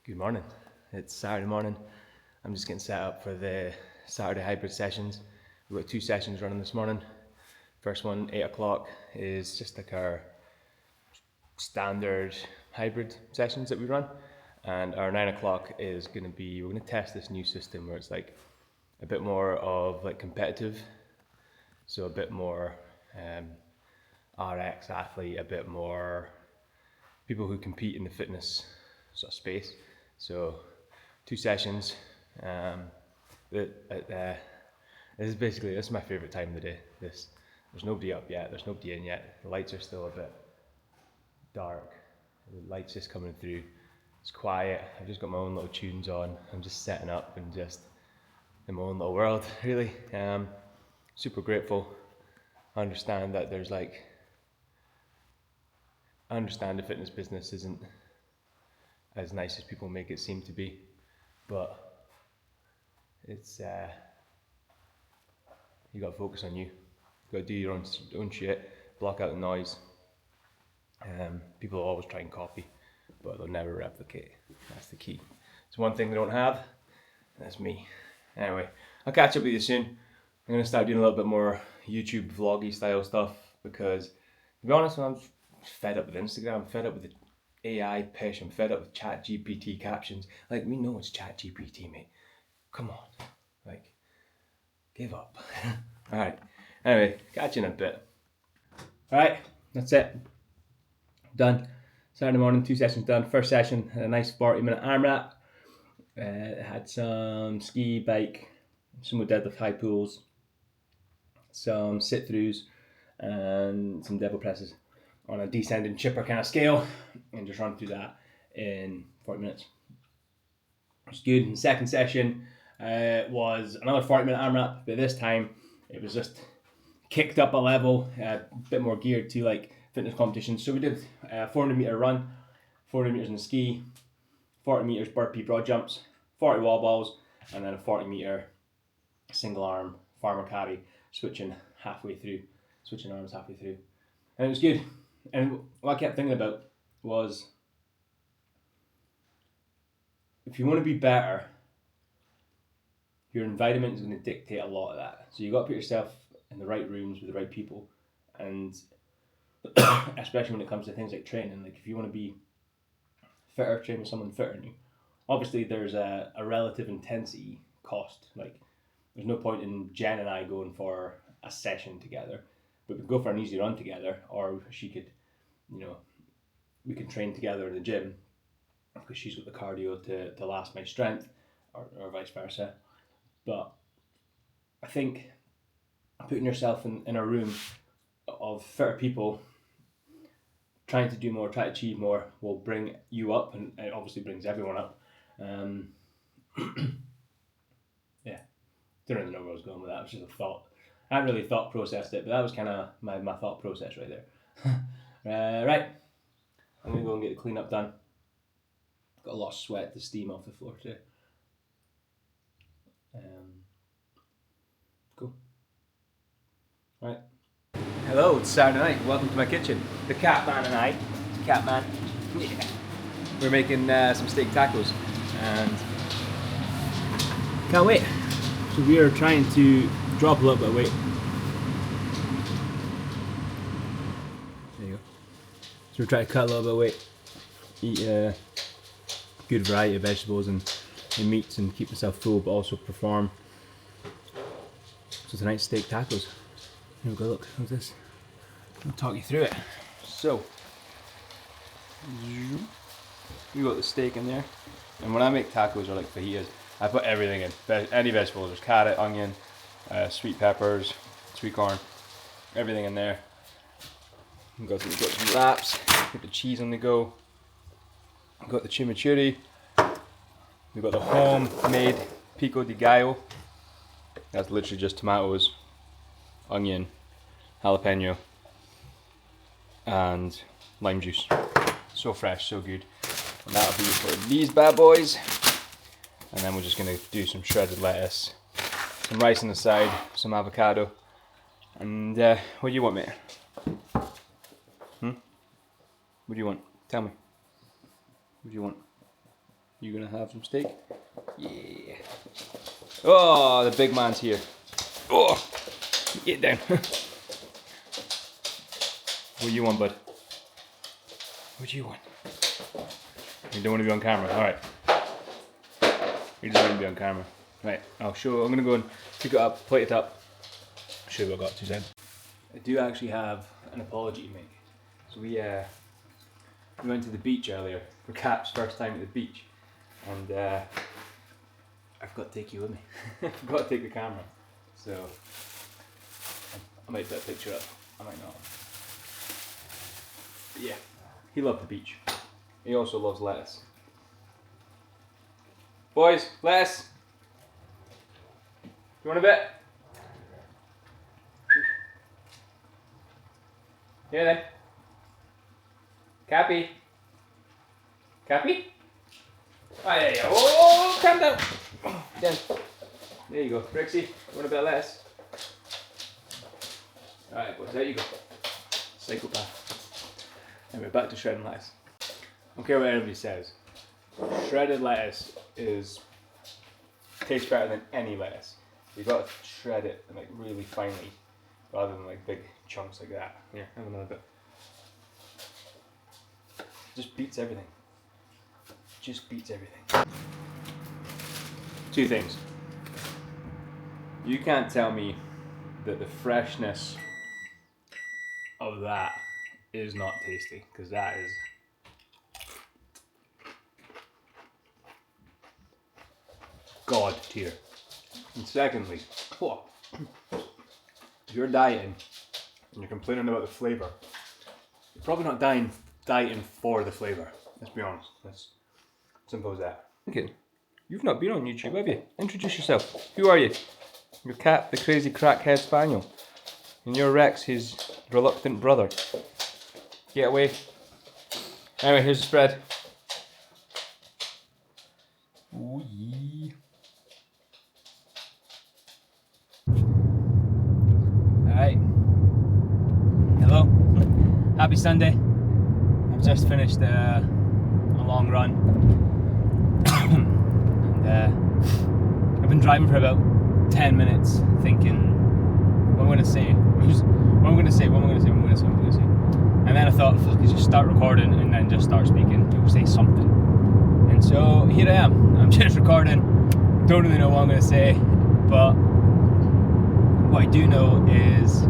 Good morning. It's Saturday morning. I'm just getting set up for the Saturday hybrid sessions. We've got 2 sessions running this morning. First one, 8 o'clock, is just like our standard hybrid sessions that we run. And our 9 o'clock is going to be, we're going to test this new system where it's like a bit more of like competitive. So a bit more RX athlete, a bit more people who compete in the fitness sort of space. So 2 sessions. This is my favourite time of the day. There's nobody up yet, there's nobody in yet. The lights are still a bit dark. The light's just coming through. It's quiet. I've just got my own little tunes on. I'm just setting up and just in my own little world, really. Super grateful. I understand that I understand the fitness business isn't as nice as people make it seem to be, but it's you got to focus on you. You got to do your own shit, block out the noise. People will always try and copy, but they'll never replicate. That's the key. It's one thing they don't have, and that's me. Anyway, I'll catch up with you soon. I'm gonna start doing a little bit more YouTube vloggy style stuff because, to be honest, I'm fed up with Instagram. I'm fed up with the AI pish. I'm fed up with ChatGPT captions. Like, we know it's ChatGPT, mate. Come on, like, give up. All right. Anyway, catch you in a bit. All right, that's it. Done. Saturday morning, 2 sessions done. First session, a nice 40-minute AMRAP. Had some ski, bike, some deadlift high pulls, some sit-throughs, and some devil presses on a descending chipper kind of scale, and just run through that in 40 minutes. It's good. And the second session was another 40-minute AMRAP, but this time it was just kicked up a level, a bit more geared to like fitness competitions. So we did a 400-meter run, 400 meters in the ski, 40 meters burpee broad jumps, 40 wall balls, and then a 40-meter single arm farmer carry, switching arms halfway through. And it was good. And what I kept thinking about was, if you want to be better, your environment is going to dictate a lot of that. So you got to put yourself in the right rooms with the right people, and especially when it comes to things like training. Like, if you want to be fitter, train with someone fitter than you, obviously there's a relative intensity cost. Like, there's no point in Jen and I going for a session together, but we could go for an easy run together, or she could, we can train together in the gym because she's got the cardio to last my strength, or vice versa. But I think putting yourself in a room of fitter people, trying to do more, try to achieve more, will bring you up, and it obviously brings everyone up. Yeah, don't really know where I was going with that. It was just a thought. I hadn't really thought processed it, but that was kind of my thought process right there. Right, I'm going to go and get the cleanup done. Got a lot of sweat to steam off the floor today. Cool. Right. Hello, it's Saturday night. Welcome to my kitchen. The Catman and I. Catman. Yeah. We're making some steak tacos, and can't wait. So we are trying to drop a little bit of weight. There you go. So we're trying to cut a little bit of weight, eat a good variety of vegetables and meats, and keep myself full but also perform. So tonight's steak tacos. Here we go, look, how's this? I'll talk you through it. So, we got the steak in there, and when I make tacos or like fajitas, I put everything in. Any vegetables, there's carrot, onion, sweet peppers, sweet corn, everything in there. We've got some wraps, got the cheese on the go, we've got the chimichurri, we've got the homemade pico de gallo. That's literally just tomatoes, onion, jalapeno, and lime juice. So fresh, so good. And that'll be for these bad boys. And then we're just gonna do some shredded lettuce, some rice on the side, some avocado. And what do you want, mate? What do you want? Tell me. What do you want? You gonna have some steak? Yeah. Oh, the big man's here. Oh, get down. What do you want, bud? What do you want? You don't want to be on camera. All right. You just want to be on camera. Right. I'll show. I'm gonna go and pick it up, plate it up. Show you what I got. 2 seconds. I do actually have an apology to make. So we went to the beach earlier for Cap's first time at the beach, and I forgot to take you with me. I forgot to take the camera, so I might put a picture up. I might not. But yeah, he loved the beach. He also loves lettuce. Boys, lettuce. You want a bit? Here then. Cappy. Cappy? Oh, there you go. Oh, calm down. Down. There you go. Brixie, you want a bit less? Alright, boys, there you go. Psychopath. Anyway, back to shredding lettuce. I don't care what anybody says. Shredded lettuce tastes better than any lettuce. You've got to shred it like really finely, rather than like big chunks like that. Here, have another bit. Just beats everything. Just beats everything. 2 things. You can't tell me that the freshness of that is not tasty, because that is God tier. And secondly, if you're dieting and you're complaining about the flavour, you're probably not dieting for the flavour. Let's be honest. That's simple as that. Okay, you've not been on YouTube, have you? Introduce yourself. Who are you? You're Cap, the crazy crackhead spaniel. And you're Rex, his reluctant brother. Get away. Anyway, here's the spread. Ooh, yeah. Alright. Hello. Happy Sunday. I've just finished a long run. And I've been driving for about 10 minutes thinking what I'm going to say. And then I thought, fuck, I just start recording and then just start speaking. You'll say something. And so here I am. I'm just recording. Don't really know what I'm going to say, but what I do know is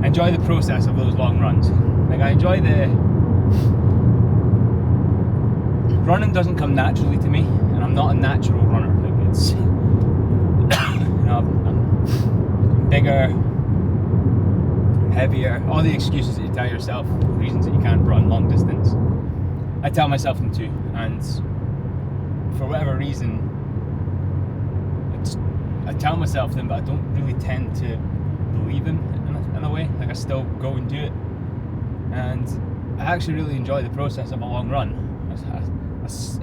I enjoy the process of those long runs. Like, I enjoy the... Running doesn't come naturally to me, and I'm not a natural runner. Like, it's... you know, I'm bigger, I'm heavier, all the excuses that you tell yourself, reasons that you can't run long distance. I tell myself them too, and for whatever reason, I tell myself them, but I don't really tend to believe them in a way. Like, I still go and do it, and I actually really enjoy the process of a long run.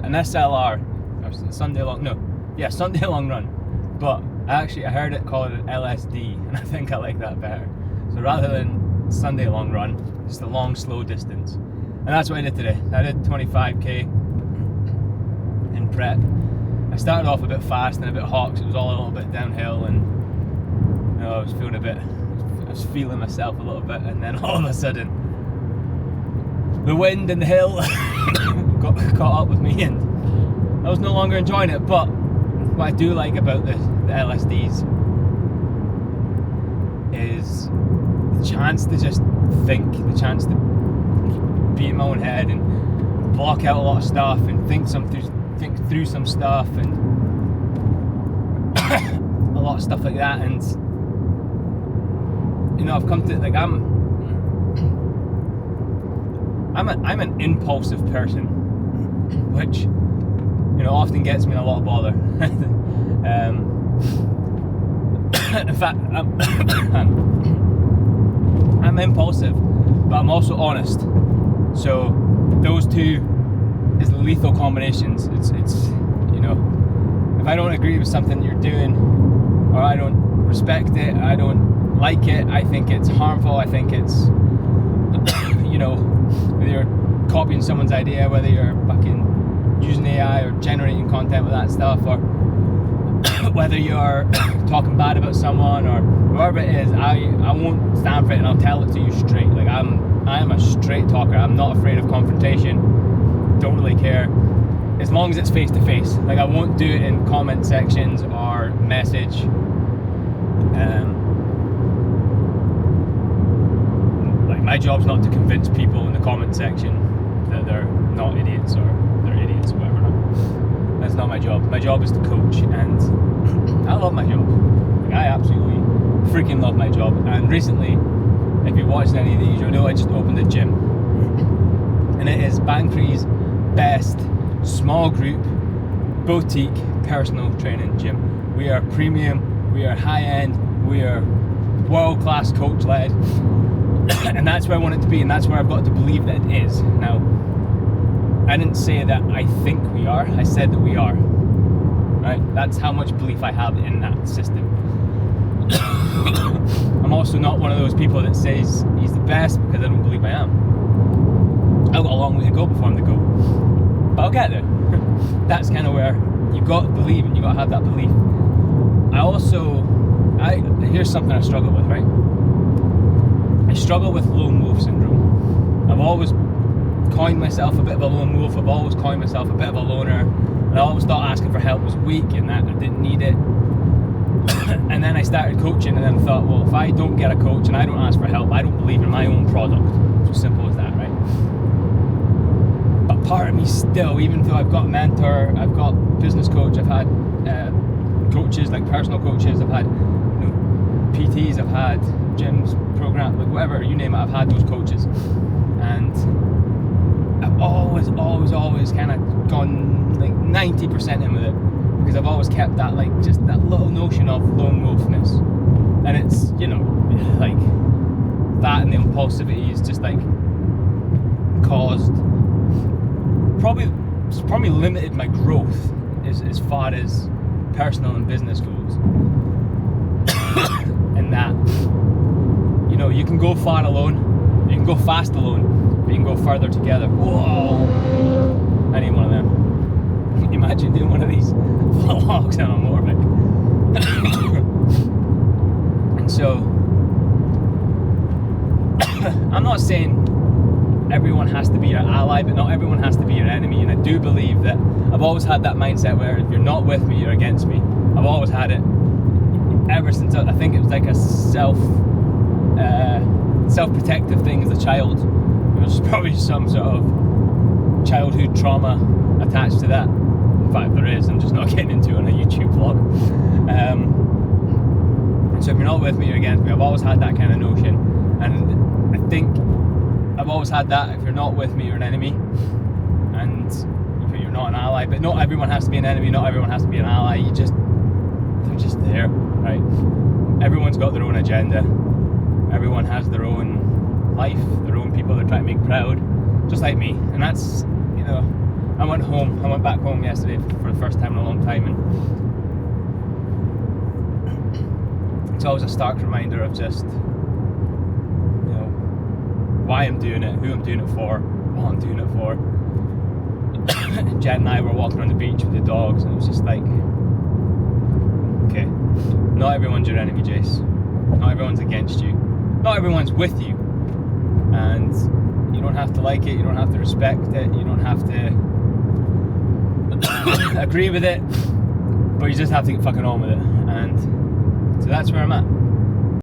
An SLR, or Sunday long run, but I heard it called an LSD, and I think I like that better. So rather than Sunday long run, just a long slow distance, and that's what I did today. I did 25k in prep. I started off a bit fast and a bit hot because it was all a little bit downhill, and you know, I was feeling myself a little bit, and then all of a sudden the wind and the hill got caught up with me, and I was no longer enjoying it. But what I do like about the LSDs is the chance to just think, the chance to be in my own head and block out a lot of stuff and think through some stuff and a lot of stuff like that. And you know, I've come to, like, I'm an impulsive person, which, you know, often gets me in a lot of bother. In fact, I'm impulsive, but I'm also honest. So those two is lethal combinations. It's you know, if I don't agree with something you're doing, or I don't respect it, I don't like it, I think it's harmful, I think it's you know, whether you're copying someone's idea, whether you're fucking using AI or generating content with that stuff, or whether you're talking bad about someone or whoever it is, I won't stand for it, and I'll tell it to you straight. Like I am a straight talker. I'm not afraid of confrontation. Don't really care, as long as it's face to face. Like I won't do it in comment sections or message. Like my job's not to convince people in the comment section that they're not idiots or they're idiots, whatever. That's not my job. My job is to coach, and I love my job. Like, I absolutely freaking love my job. And recently, if you've watched any of these, you'll know I just opened a gym, and it is Bankry's best small group boutique personal training gym. We are premium, we are high end, we are world class coach led, and that's where I want it to be, and that's where I've got to believe that it is. Now, I didn't say that I think we are, I said that we are. Right? That's how much belief I have in that system. I'm also not one of those people that says he's the best because I don't believe I am. I've got a long way to go before I'm the GOAT, but I'll get there. That's kind of where you've got to believe, and you've got to have that belief. Here's something I struggle with, right? I struggle with lone wolf syndrome. I've always coined myself a bit of a lone wolf. I've always coined myself a bit of a loner. And I always thought asking for help was weak and that I didn't need it. And then I started coaching, and then I thought, well, if I don't get a coach and I don't ask for help, I don't believe in my own product. It's as simple as that, right? But part of me still, even though I've got a mentor, I've got business coach, I've had coaches, like personal coaches, I've had PTs, I've had gyms, program, like whatever, you name it, I've had those coaches. And I've always kind of gone like 90% in with it, because I've always kept that, like, just that little notion of lone wolfness. And it's, you know, like that, and the impulsivity is just like caused, it's probably limited my growth as far as personal and business goes. And that, you know, you can go far alone, you can go fast alone, but you can go further together. Whoa! I need one of them. Can you imagine doing one of these vlogs on a motorbike? And so, I'm not saying everyone has to be your ally, but not everyone has to be your enemy. And I do believe that I've always had that mindset where if you're not with me, you're against me. I've always had it ever since I think it was like a self-protective thing as a child. There was probably some sort of childhood trauma attached to that. In fact, there is. I'm just not getting into it on a YouTube vlog. So if you're not with me, you're against me. I've always had that kind of notion, and I think I've always had that. If you're not with me, you're an enemy, and you're not an ally. But not everyone has to be an enemy. Not everyone has to be an ally. They're just there, right? Everyone's got their own agenda. Everyone has their own life, their own people they're trying to make proud, just like me. And that's, you know, I went back home yesterday for the first time in a long time, and it's always a stark reminder of just, you know, why I'm doing it, who I'm doing it for, what I'm doing it for. Jen and I were walking on the beach with the dogs, and it was just like, okay, not everyone's your enemy, Jace. Not everyone's against you. Not everyone's with you. And you don't have to like it, you don't have to respect it, you don't have to agree with it, but you just have to get fucking on with it. And so that's where I'm at.